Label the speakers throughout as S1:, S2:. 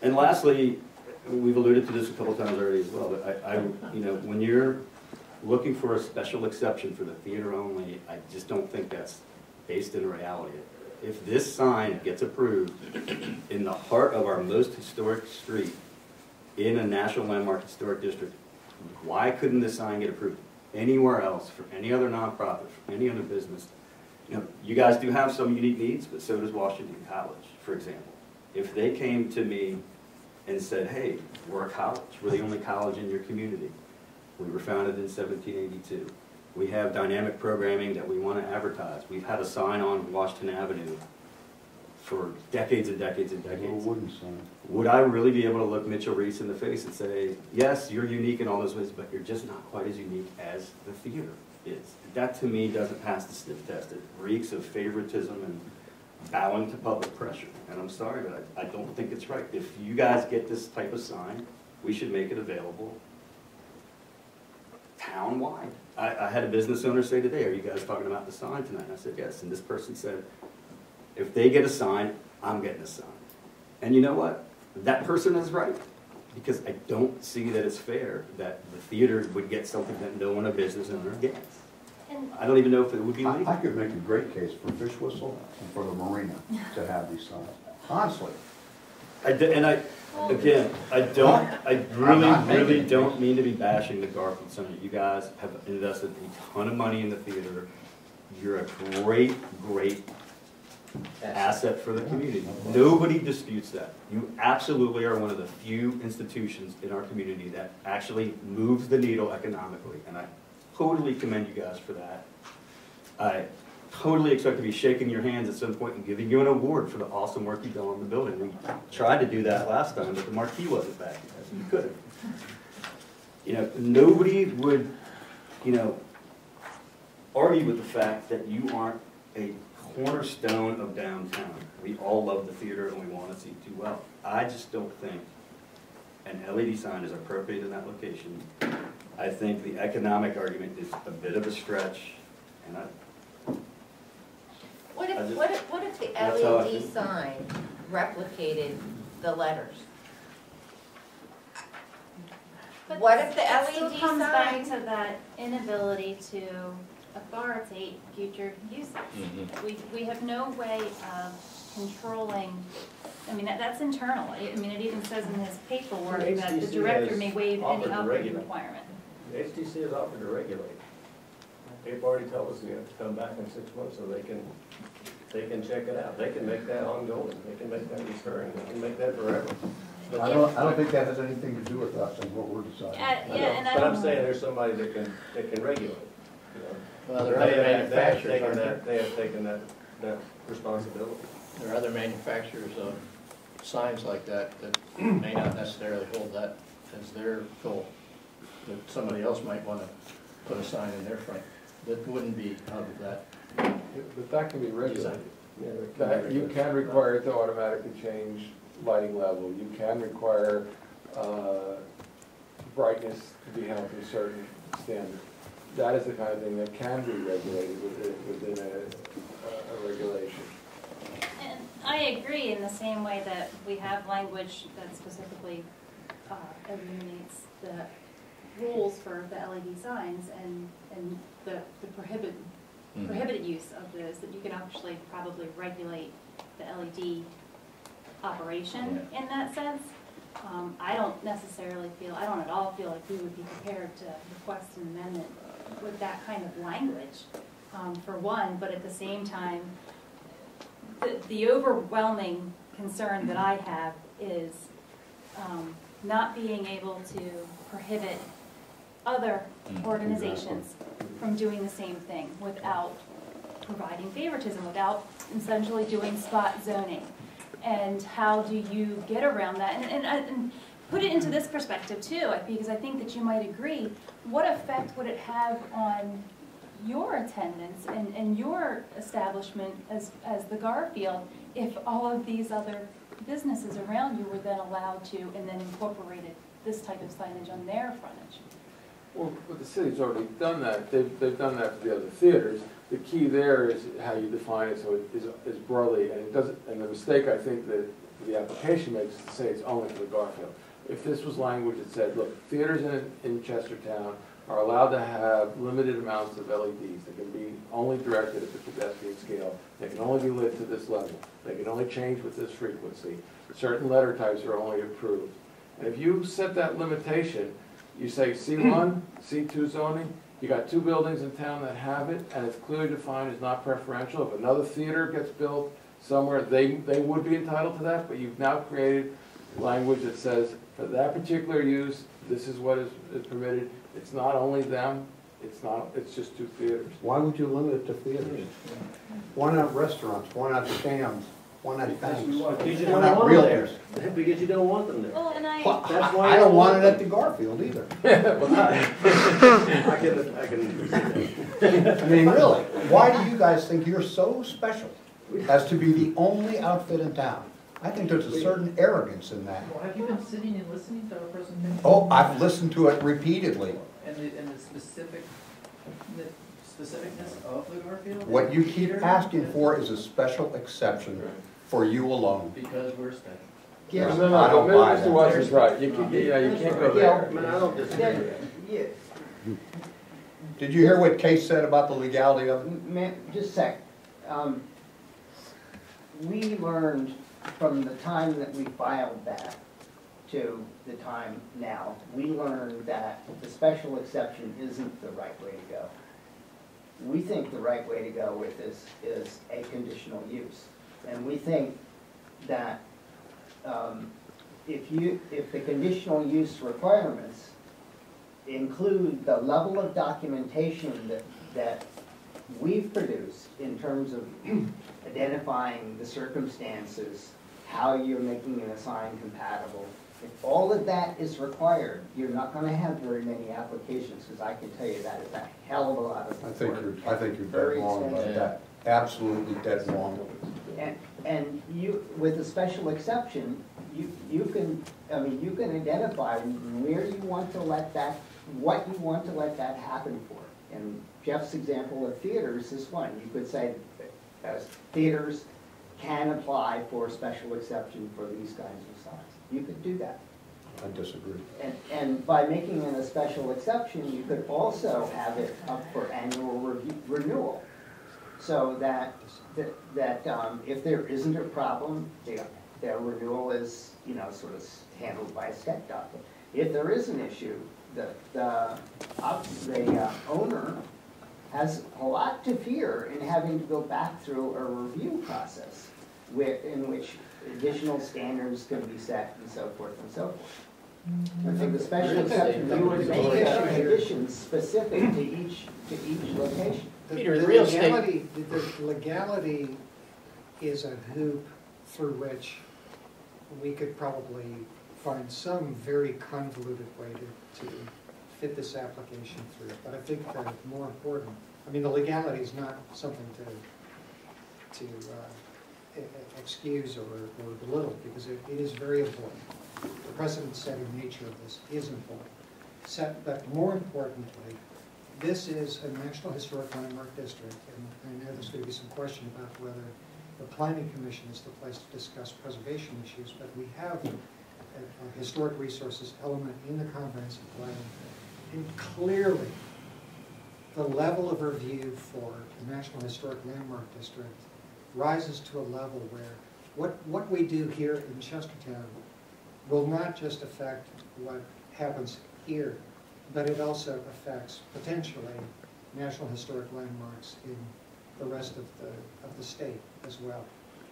S1: And lastly, we've alluded to this a couple times already as well, but you know, when you're looking for a special exception for the theater only, I just don't think that's based in reality. If this sign gets approved in the heart of our most historic street in a National Landmark Historic District, why couldn't this sign get approved anywhere else for any other nonprofit, for any other business? You know, you guys do have some unique needs, but so does Washington College, for example. If they came to me and said, hey, we're a college, we're the only college in your community. We were founded in 1782. We have dynamic programming that we want to advertise. We've had a sign on Washington Avenue for decades and decades and decades.
S2: A wooden sign.
S1: Would I really be able to look Mitchell Reese in the face and say, yes, you're unique in all those ways, but you're just not quite as unique as the theater is? That, to me, doesn't pass the sniff test. It reeks of favoritism and bowing to public pressure. And I'm sorry, but I don't think it's right. If you guys get this type of sign, we should make it available town-wide. I had a business owner say today, are you guys talking about the sign tonight? And I said, yes. And this person said, if they get a sign, I'm getting a sign. And you know what? That person is right. Because I don't see that it's fair that the theater would get something that no one, a business owner, gets. I don't even know if it would be legal.
S2: I could make a great case for Fish Whistle and for the marina to have these signs. Honestly.
S1: Again, I really don't mean to be bashing the Garfield Center. You guys have invested a ton of money in the theater. You're a great, great asset for the community. Nobody disputes that. You absolutely are one of the few institutions in our community that actually moves the needle economically, and I totally commend you guys for that. I totally expect to be shaking your hands at some point and giving you an award for the awesome work you've done on the building. We tried to do that last time, but the marquee wasn't back yet, so you couldn't. You know, nobody would, you know, argue with the fact that you aren't a cornerstone of downtown. We all love the theater and we want to see it do well. I just don't think an LED sign is appropriate in that location. I think the economic argument is a bit of a stretch, and
S3: what if the LED sign replicated the letters?
S4: But
S3: what if the LED
S4: still comes back
S3: sign
S4: to that inability to authoritate future uses? We have no way of controlling. I mean, that's internal. I mean, it even says in his paperwork that the director may waive any upgrade requirement.
S5: The HTC has offered to regulate. They've already told us we have to come back in 6 months so they can check it out. They can make that ongoing. They can make that recurring. They can make that forever.
S2: I don't think that has anything to do with us and what we're deciding.
S5: But I'm saying there's somebody that can regulate. You know?
S6: Well, there are other manufacturers.
S5: They have taken that responsibility.
S6: There are other manufacturers of signs like that that may not necessarily hold that as their goal. That somebody else might want to put a sign in their front that wouldn't be out of that.
S7: But that can be regulated. You can require it to automatically change lighting level. You can require brightness to be held to a certain standard. That is the kind of thing that can be regulated within a regulation.
S4: And I agree in the same way that we have language that specifically eliminates the rules for the LED signs and the prohibited use of those, that you can actually probably regulate the LED operation in that sense. I don't at all feel like we would be prepared to request an amendment with that kind of language, for one, but at the same time, the overwhelming concern that I have is not being able to prohibit other organizations from doing the same thing without providing favoritism, without essentially doing spot zoning. And how do you get around that? And put it into this perspective too, because I think that you might agree, what effect would it have on your attendance and your establishment as the Garfield if all of these other businesses around you were then allowed to and then incorporated this type of signage on their frontage?
S7: Well, but the city's already done that. They've done that for the other theaters. The key there is how you define it so it is broadly, and it doesn't. And the mistake I think that the application makes it say it's only for the Garfield. If this was language that said, look, theaters in Chestertown are allowed to have limited amounts of LEDs. They can be only directed at the pedestrian scale. They can only be lit to this level. They can only change with this frequency. Certain letter types are only approved. And if you set that limitation, you say C1, C2 zoning, you got 2 buildings in town that have it, and it's clearly defined as not preferential. If another theater gets built somewhere, they would be entitled to that, but you've now created language that says, for that particular use, this is what is permitted. It's not only them, it's just 2 theaters.
S2: Why would you limit it to theaters? Why not restaurants? Why not scams? Why not banks?
S5: Because you
S2: Why
S5: don't
S2: not
S5: want them
S2: realtors?
S5: there. Because you don't want them there.
S4: Well, and
S2: Well,
S5: That's why
S2: I
S5: you
S2: don't
S5: don't
S2: want
S5: want
S2: it at the Garfield either.
S5: I can.
S2: I mean, really, why do you guys think you're so special as to be the only outfit in town? I think there's a certain arrogance in that.
S8: Well, have you been sitting and listening to our presentation?
S2: Oh, I've listened to it repeatedly.
S8: And the specificness of the Garfield?
S2: What you keep asking for is a special exception for you alone.
S8: Because we're special.
S2: Yes,
S7: No,
S2: I don't buy
S7: Mr.
S2: that.
S7: Watson's right. You can't go there.
S5: I mean, I don't disagree with that.
S9: Yeah,
S2: Did you hear what Case said about the legality of it?
S9: man, just a sec. We learned from the time that we filed that to the time now, we learned that the special exception isn't the right way to go. We think the right way to go with this is a conditional use. And we think that if the conditional use requirements include the level of documentation that we've produced in terms of identifying the circumstances, how you're making an assign compatible, if all of that is required, you're not gonna have very many applications, because I can tell you that is a hell of a lot of work.
S2: I think you're
S9: Very
S2: dead wrong about
S9: expensive.
S2: that. Absolutely dead wrong.
S9: And you, with a special exception, you can identify where you want to let that, what you want to let that happen for. And Jeff's example of theaters is one. You could say theaters can apply for a special exception for these kinds of signs. You could do that.
S2: I disagree.
S9: And by making it a special exception, you could also have it up for annual renewal. So that if there isn't a problem, their renewal is, sort of handled by a STEC document. If there is an issue, the owner has a lot to fear in having to go back through a review process in which additional standards can be set and so forth and so forth. I think the special exception, you would make conditions specific to each location.
S6: Peter,
S10: The
S6: real estate-
S10: legality is a hoop through which we could probably find some very convoluted way to fit this application through. But I think that more important, the legality is not something to excuse or belittle, because it is very important. The precedent-setting nature of this is important. But more importantly, this is a National Historic Landmark District, and I know there's going to be some question about whether the Planning Commission is the place to discuss preservation issues, but we have a historic resources element in the comprehensive plan, and clearly the level of review for the National Historic Landmark District rises to a level where what we do here in Chestertown will not just affect what happens here, but it also affects potentially National Historic Landmarks in the rest of the state as well.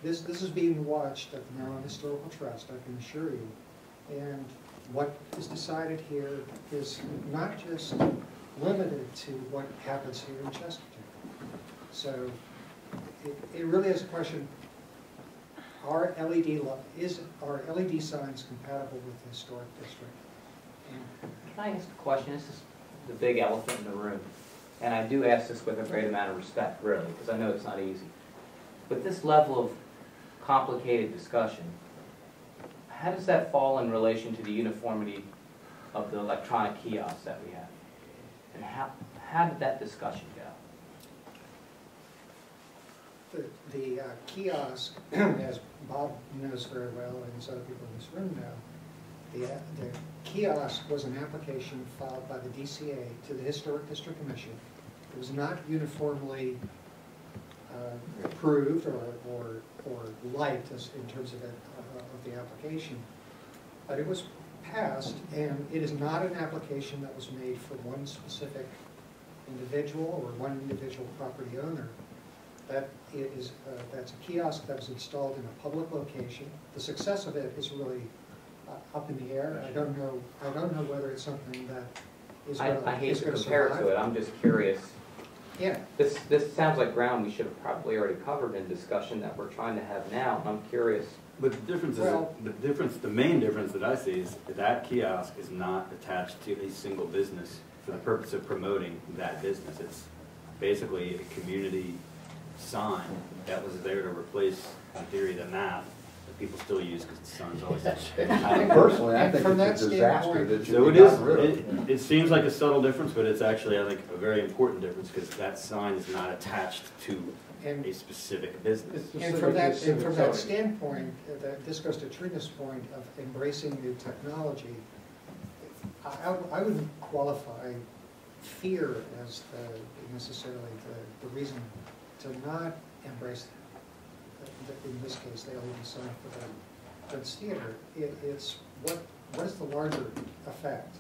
S10: This is being watched at the Maryland Historical Trust, I can assure you, and what is decided here is not just limited to what happens here in Chestertown. So it really is a question, are LED signs compatible with the historic district? And
S11: can I ask a question? This is the big elephant in the room. And I do ask this with a great amount of respect, really, because I know it's not easy. With this level of complicated discussion, how does that fall in relation to the uniformity of the electronic kiosks that we have? And how did that discussion go?
S10: the kiosk, as Bob knows very well, and so other people in this room know, the kiosk was an application filed by the DCA to the Historic District Commission. It was not uniformly approved or liked in terms of the application, but it was passed, and it is not an application that was made for one specific individual or one individual property owner. That it is that's a kiosk that was installed in a public location. The success of it is really up in the air. I don't know whether it's something that is going
S11: I hate
S10: to
S11: to compare to it, I'm just curious.
S10: Yeah.
S11: This sounds like ground we should have probably already covered in discussion that we're trying to have now. I'm curious.
S1: But the difference is, the main difference that I see is that kiosk is not attached to a single business for the purpose of promoting that business. It's basically a community sign that was there to replace, in theory, the map that people still use because the sun's always
S2: Personally, I
S10: And
S2: think
S10: from
S2: it's a
S10: that
S2: disaster
S10: standpoint-
S2: that
S1: So
S2: should
S1: it
S2: be gotten rid
S1: is,
S2: of.
S1: it seems like a subtle difference, but it's actually, I think, a very important difference because that sign is not attached to
S10: And
S1: a specific business.
S10: And from that standpoint, this goes to Trina's point of embracing new technology. I wouldn't qualify fear as necessarily the reason to not embrace, in this case, the LED sign for the Theater. It's what is the larger effect?